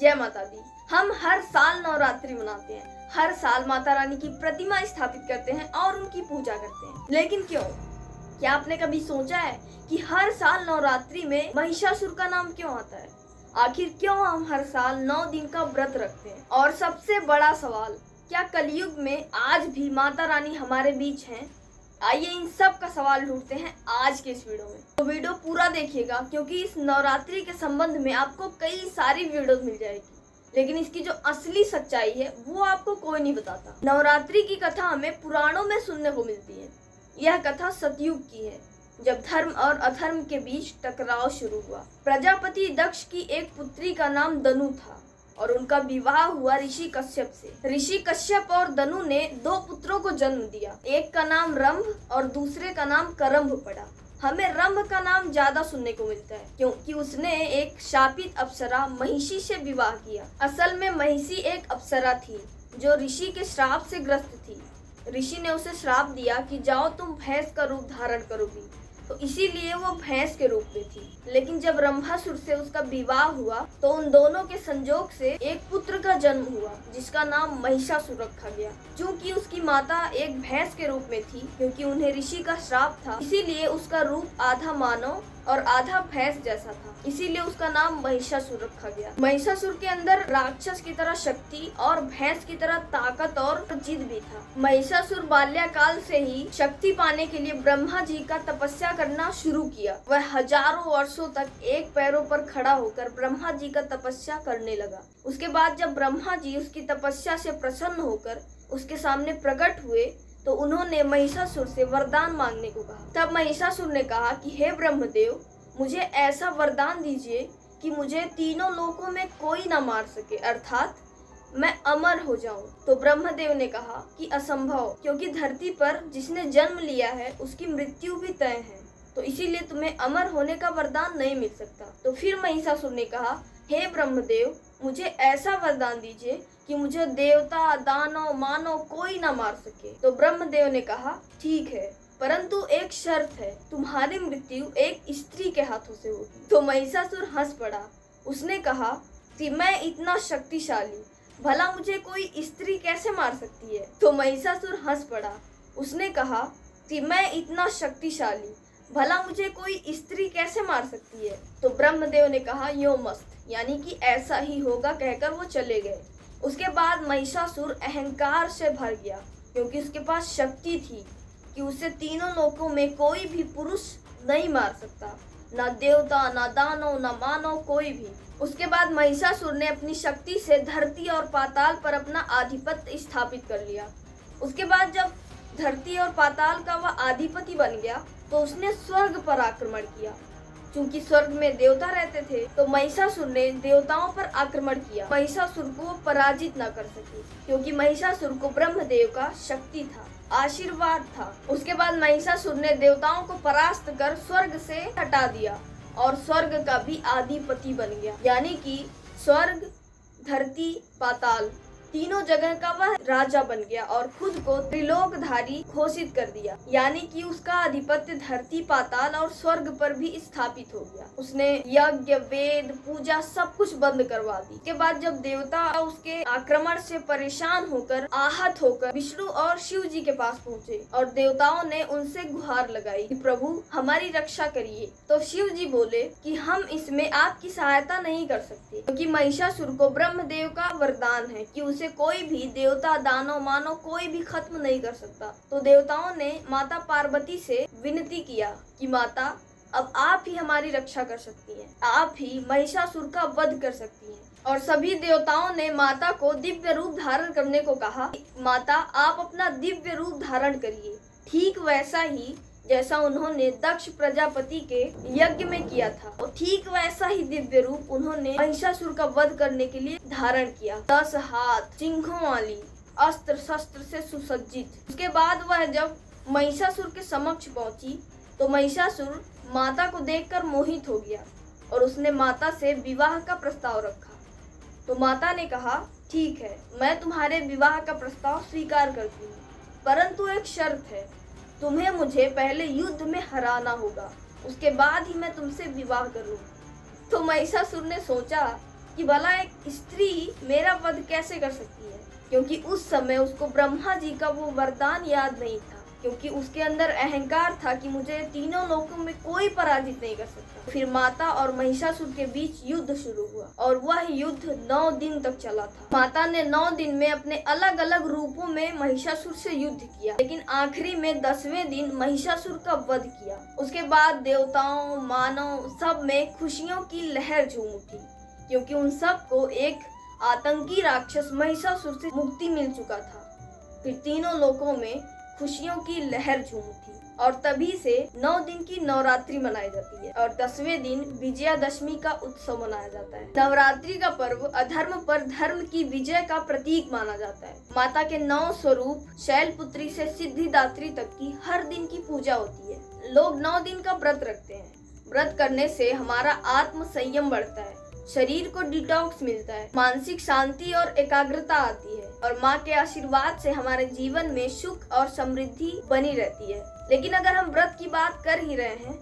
जय माता दी। हम हर साल नवरात्रि मनाते हैं, हर साल माता रानी की प्रतिमा स्थापित करते हैं और उनकी पूजा करते हैं। लेकिन क्यों? क्या आपने कभी सोचा है कि हर साल नवरात्रि में महिषासुर का नाम क्यों आता है? आखिर क्यों हम हर साल 9 दिन का व्रत रखते हैं? और सबसे बड़ा सवाल, क्या कलयुग में आज भी माता रानी हमारे बीच हैं? आइए इन सब का सवाल ढूंढते हैं आज के इस वीडियो में। तो वीडियो पूरा देखिएगा, क्योंकि इस नवरात्रि के संबंध में आपको कई सारी वीडियो मिल जाएगी, लेकिन इसकी जो असली सच्चाई है वो आपको कोई नहीं बताता। नवरात्रि की कथा हमें पुराणों में सुनने को मिलती है। यह कथा सतयुग की है, जब धर्म और अधर्म के बीच टकराव शुरू हुआ। प्रजापति दक्ष की एक पुत्री का नाम दनु था और उनका विवाह हुआ ऋषि कश्यप से। ऋषि कश्यप और दनु ने 2 पुत्रों को जन्म दिया। एक का नाम रंभ और दूसरे का नाम करम्भ पड़ा। हमें रंभ का नाम ज्यादा सुनने को मिलता है, क्योंकि उसने एक शापित अप्सरा महिषी से विवाह किया। असल में महिषी एक अप्सरा थी जो ऋषि के श्राप से ग्रस्त थी। ऋषि ने उसे श्राप दिया कि जाओ तुम भैंस का रूप धारण करोगी, तो इसीलिए वो भैंस के रूप में थी। लेकिन जब रंभासुर से उसका विवाह हुआ तो उन दोनों के संजोग से एक पुत्र का जन्म हुआ, जिसका नाम महिषासुर रखा गया। क्योंकि उसकी माता एक भैंस के रूप में थी, क्योंकि उन्हें ऋषि का श्राप था, इसीलिए उसका रूप आधा मानव और आधा भैंस जैसा था, इसीलिए उसका नाम महिषासुर रखा गया। महिषासुर के अंदर राक्षस की तरह शक्ति और भैंस की तरह ताकत और जिद भी था। महिषासुर बाल्यकाल से ही शक्ति पाने के लिए ब्रह्मा जी का तपस्या करना शुरू किया। वह हजारों वर्षों तक एक पैरों पर खड़ा होकर ब्रह्मा जी का तपस्या करने लगा। उसके बाद जब ब्रह्मा जी उसकी तपस्या से प्रसन्न होकर उसके सामने प्रकट हुए तो उन्होंने महिषासुर से वरदान मांगने को कहा। तब महिषासुर ने कहा कि हे ब्रह्मदेव, मुझे ऐसा वरदान दीजिए कि मुझे तीनों लोकों में कोई न मार सके, अर्थात मैं अमर हो जाऊं। तो ब्रह्मदेव ने कहा कि असंभव, क्योंकि धरती पर जिसने जन्म लिया है उसकी मृत्यु भी तय है, तो इसीलिए तुम्हें अमर होने का वरदान नहीं मिल सकता। तो फिर महिषासुर ने कहा, हे ब्रह्मदेव, मुझे ऐसा वरदान दीजिए कि मुझे देवता, दानव, मानव कोई ना मार सके। तो ब्रह्मदेव ने कहा, ठीक है, परंतु एक शर्त है, तुम्हारी मृत्यु एक स्त्री के हाथों से होगी। तो महिषासुर हंस पड़ा। उसने कहा कि मैं इतना शक्तिशाली, भला मुझे कोई स्त्री कैसे मार सकती है? तो महिषासुर हंस पड़ा। उसने कहा कि मैं इतना शक्तिशाली, भला मुझे कोई स्त्री कैसे मार सकती है? तो ब्रह्मदेव ने कहा, यो मस्त, यानी कि ऐसा ही होगा, कहकर वो चले गए। उसके बाद महिषासुर अहंकार से भर गया, क्योंकि उसके पास शक्ति थी कि उसे तीनों लोकों में कोई भी पुरुष नहीं मार सकता, ना देवता, ना दानव, ना मानव, कोई भी। उसके बाद महिषासुर ने अपनी शक्ति से धरती और पाताल पर अपना आधिपत्य स्थापित कर लिया। उसके बाद जब धरती और पाताल का वह आधिपति बन गया तो उसने स्वर्ग पर आक्रमण किया। क्योंकि स्वर्ग में देवता रहते थे, तो महिषासुर ने देवताओं पर आक्रमण किया। महिषासुर को पराजित न कर सके, क्योंकि महिषासुर को ब्रह्मदेव का शक्ति था, आशीर्वाद था। उसके बाद महिषासुर ने देवताओं को परास्त कर स्वर्ग से हटा दिया और स्वर्ग का भी आधिपति बन गया। यानी कि स्वर्ग, धरती, पाताल, तीनों जगह का वह राजा बन गया और खुद को त्रिलोकधारी घोषित कर दिया। यानी कि उसका आधिपत्य धरती, पाताल और स्वर्ग पर भी स्थापित हो गया। उसने यज्ञ, वेद, पूजा सब कुछ बंद करवा दी। के बाद जब देवता उसके आक्रमण से परेशान होकर, आहत होकर विष्णु और शिव जी के पास पहुँचे और देवताओं ने उनसे गुहार लगाई कि प्रभु हमारी रक्षा करिए। तो शिव जी बोले कि हम इसमें आपकी सहायता नहीं कर सकते, क्योंकि महिषासुर को ब्रह्मदेव का वरदान है कि उसे कोई भी देवता, दानव, मानव कोई भी खत्म नहीं कर सकता। तो देवताओं ने माता पार्वती से विनती किया कि माता, अब आप ही हमारी रक्षा कर सकती हैं, आप ही महिषासुर का वध कर सकती हैं। और सभी देवताओं ने माता को दिव्य रूप धारण करने को कहा। माता, आप अपना दिव्य रूप धारण करिए, ठीक वैसा ही जैसा उन्होंने दक्ष प्रजापति के यज्ञ में किया था, और ठीक वैसा ही दिव्य रूप उन्होंने महिषासुर का वध करने के लिए धारण किया। 10 हाथ, सिंहों वाली, अस्त्र शस्त्र से सुसज्जित। उसके बाद वह जब महिषासुर के समक्ष पहुंची तो महिषासुर माता को देखकर मोहित हो गया और उसने माता से विवाह का प्रस्ताव रखा। तो माता ने कहा, ठीक है, मैं तुम्हारे विवाह का प्रस्ताव स्वीकार करती हूँ, परंतु एक शर्त है, तुम्हें मुझे पहले युद्ध में हराना होगा, उसके बाद ही मैं तुमसे विवाह करूँ। तो महिषासुर ने सोचा कि भला एक स्त्री मेरा वध कैसे कर सकती है, क्योंकि उस समय उसको ब्रह्मा जी का वो वरदान याद नहीं था, क्योंकि उसके अंदर अहंकार था कि मुझे तीनों लोकों में कोई पराजित नहीं कर सकता। फिर माता और महिषासुर के बीच युद्ध शुरू हुआ और वह युद्ध 9 दिन तक चला था। माता ने 9 दिन में अपने अलग अलग रूपों में महिषासुर से युद्ध किया, लेकिन आखिरी में 10वें दिन महिषासुर का वध किया। उसके बाद देवताओं, मानव सब में खुशियों की लहर झूम उठी, क्योंकि उन सबको एक आतंकी राक्षस महिषासुर से मुक्ति मिल चुका था। फिर तीनों लोकों में खुशियों की लहर झूम उठी और तभी से 9 दिन की नवरात्रि मनाई जाती है और 10वें दिन विजयादशमी का उत्सव मनाया जाता है। नवरात्रि का पर्व अधर्म पर धर्म की विजय का प्रतीक माना जाता है। माता के 9 स्वरूप शैलपुत्री से सिद्धिदात्री तक की हर दिन की पूजा होती है। लोग 9 दिन का व्रत रखते हैं। व्रत करने से हमारा आत्म संयम बढ़ता है, शरीर को डिटॉक्स मिलता है, मानसिक शांति और एकाग्रता आती है और माँ के आशीर्वाद से हमारे जीवन में सुख और समृद्धि बनी रहती है। लेकिन अगर हम व्रत की बात कर ही रहे हैं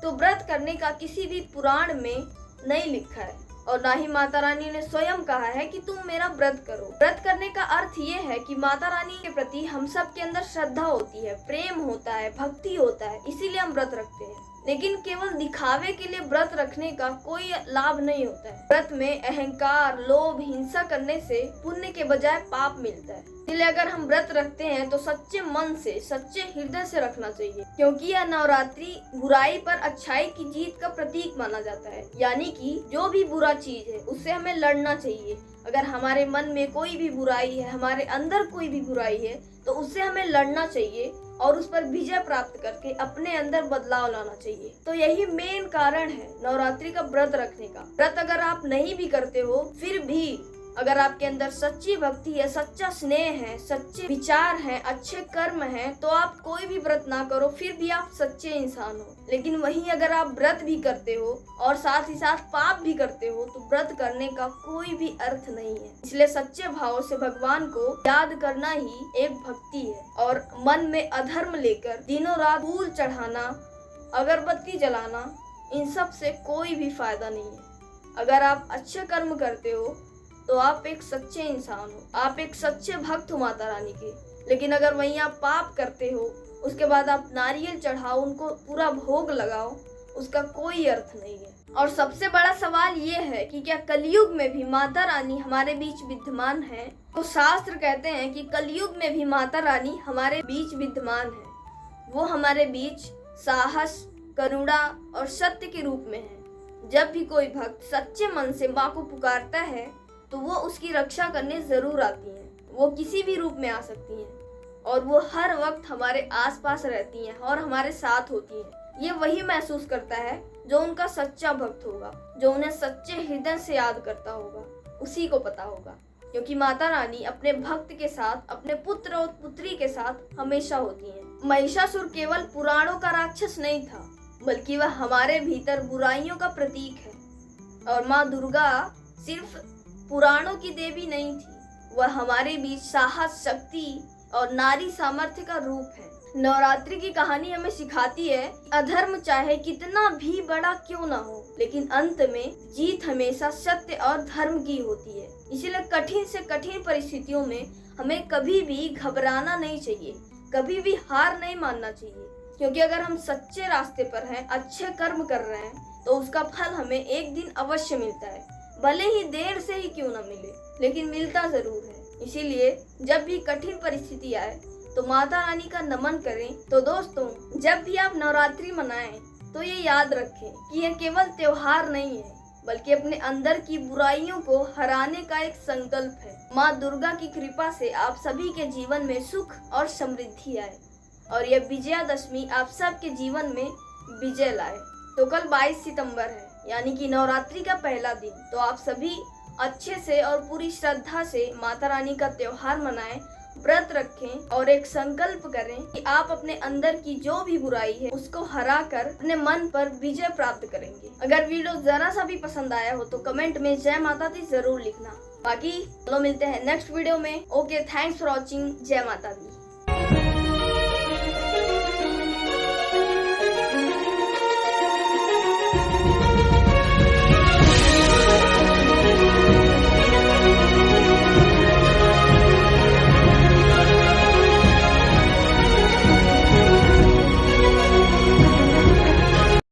तो व्रत करने का किसी भी पुराण में नहीं लिखा है और ना ही माता रानी ने स्वयं कहा है कि तुम मेरा व्रत करो। व्रत करने का अर्थ ये है कि माता रानी के प्रति हम सब के अंदर श्रद्धा होती है, प्रेम होता है, भक्ति होता है, इसीलिए हम व्रत रखते हैं। लेकिन केवल दिखावे के लिए व्रत रखने का कोई लाभ नहीं होता है। व्रत में अहंकार, लोभ, हिंसा करने से पुण्य के बजाय पाप मिलता है। इसलिए अगर हम व्रत रखते हैं तो सच्चे मन से, सच्चे हृदय से रखना चाहिए, क्योंकि यह नवरात्रि बुराई पर अच्छाई की जीत का प्रतीक माना जाता है। यानी कि जो भी बुरा चीज है उससे हमें लड़ना चाहिए। अगर हमारे मन में कोई भी बुराई है, हमारे अंदर कोई भी बुराई है, तो उससे हमें लड़ना चाहिए और उस पर विजय प्राप्त करके अपने अंदर बदलाव लाना चाहिए। तो यही मेन कारण है नवरात्रि का व्रत रखने का। व्रत अगर आप नहीं भी करते हो, फिर भी अगर आपके अंदर सच्ची भक्ति है, सच्चा स्नेह है, सच्चे विचार हैं, अच्छे कर्म हैं, तो आप कोई भी व्रत ना करो, फिर भी आप सच्चे इंसान हो। लेकिन वहीं अगर आप व्रत भी करते हो और साथ ही साथ पाप भी करते हो तो व्रत करने का कोई भी अर्थ नहीं है। इसलिए सच्चे भाव से भगवान को याद करना ही एक भक्ति है और मन में अधर्म लेकर दिनों रात फूल चढ़ाना, अगरबत्ती जलाना, इन सब से कोई भी फायदा नहीं है। अगर आप अच्छे कर्म करते हो तो आप एक सच्चे इंसान हो, आप एक सच्चे भक्त हो माता रानी के। लेकिन अगर वहीं आप पाप करते हो, उसके बाद आप नारियल चढ़ाओ, उनको पूरा भोग लगाओ, उसका कोई अर्थ नहीं है। और सबसे बड़ा सवाल ये है कि क्या कलयुग में भी माता रानी हमारे बीच विद्यमान है? तो शास्त्र कहते हैं कि कलयुग में भी माता रानी हमारे बीच विद्यमान है। वो हमारे बीच साहस, करुणा और सत्य के रूप में है। जब भी कोई भक्त सच्चे मन से माँ को पुकारता है तो वो उसकी रक्षा करने जरूर आती हैं। वो किसी भी रूप में आ सकती हैं और वो हर वक्त हमारे आसपास रहती हैं और हमारे साथ होती हैं। ये वही महसूस करता है जो उनका सच्चा भक्त होगा, जो उन्हें सच्चे हृदय से याद करता होगा, उसी को पता होगा। क्योंकि माता रानी अपने भक्त के साथ, अपने पुत्र और पुत्री के साथ हमेशा होती हैं। महिषासुर केवल पुराणों का राक्षस नहीं था, बल्कि वह हमारे भीतर बुराइयों का प्रतीक है। और माँ दुर्गा सिर्फ पुराणों की देवी नहीं थी, वह हमारे बीच साहस, शक्ति और नारी सामर्थ्य का रूप है। नवरात्रि की कहानी हमें सिखाती है अधर्म चाहे कितना भी बड़ा क्यों ना हो, लेकिन अंत में जीत हमेशा सत्य और धर्म की होती है। इसलिए कठिन से कठिन परिस्थितियों में हमें कभी भी घबराना नहीं चाहिए, कभी भी हार नहीं मानना चाहिए। क्योंकि अगर हम सच्चे रास्ते पर हैं, अच्छे कर्म कर रहे हैं, तो उसका फल हमें एक दिन अवश्य मिलता है। भले ही देर से ही क्यों ना मिले, लेकिन मिलता जरूर है। इसीलिए जब भी कठिन परिस्थिति आए तो माता रानी का नमन करें। तो दोस्तों, जब भी आप नवरात्रि मनाएं तो ये याद रखें कि यह केवल त्योहार नहीं है, बल्कि अपने अंदर की बुराइयों को हराने का एक संकल्प है। माँ दुर्गा की कृपा से आप सभी के जीवन में सुख और समृद्धि आए और यह विजयादशमी आप सबके जीवन में विजय लाए। तो कल 22 सितंबर है, यानी कि नवरात्रि का पहला दिन। तो आप सभी अच्छे से और पूरी श्रद्धा से माता रानी का त्योहार मनाएं, व्रत रखें और एक संकल्प करें कि आप अपने अंदर की जो भी बुराई है उसको हरा कर अपने मन पर विजय प्राप्त करेंगे। अगर वीडियो जरा सा भी पसंद आया हो तो कमेंट में जय माता दी जरूर लिखना। बाकी चलो मिलते हैं नेक्स्ट वीडियो में। Okay, thanks for watching. जय माता दी।